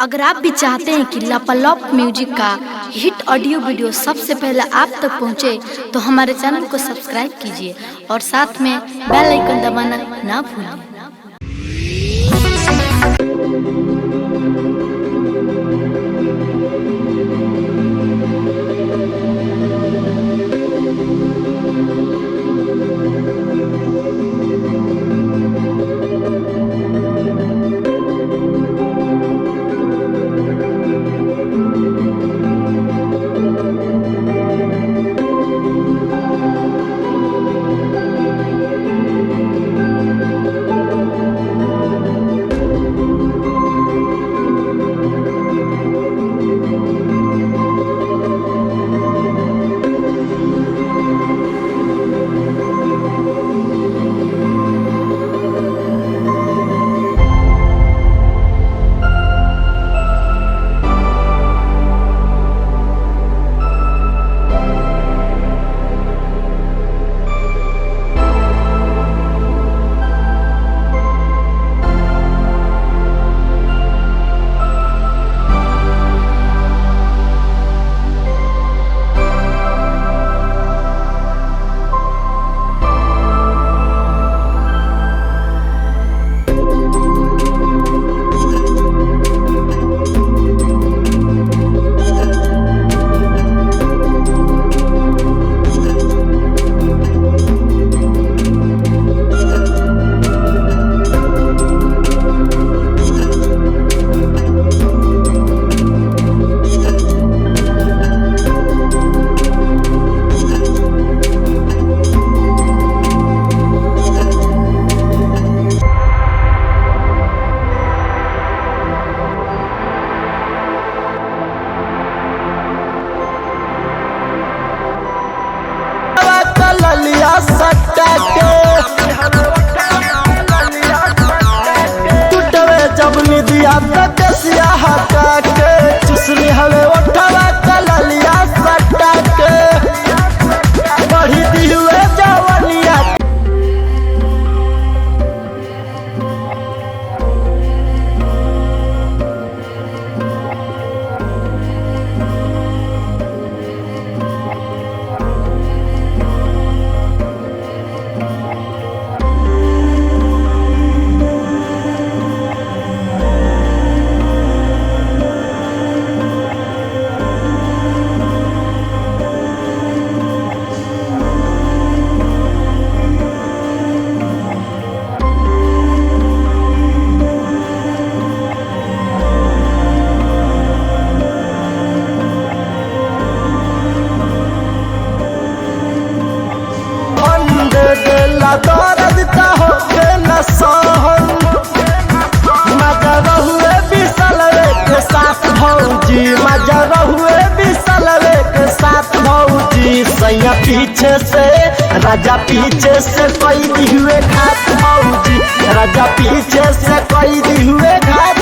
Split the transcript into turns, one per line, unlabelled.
अगर आप भी चाहते हैं कि लापालॉप म्यूजिक का हिट ऑडियो वीडियो सबसे पहले आप तक पहुंचे, तो हमारे चैनल को सब्सक्राइब कीजिए और साथ में बेल आइकन दबाना ना भूलें।
जब निदिया दसिया हटा के चुसनी हवे उठवा कललिया सटा के बढ़ी दी हुए जवनिया। दर्द का होके न सहन मजा रहुए बिसलवे के साथ भौजी, मजा रहुए बिसलवे के साथ भौजी। सैया पीछे से राजा पीछे से कोई दी हुए घात भौजी, राजा पीछे से कोई दी हुए घात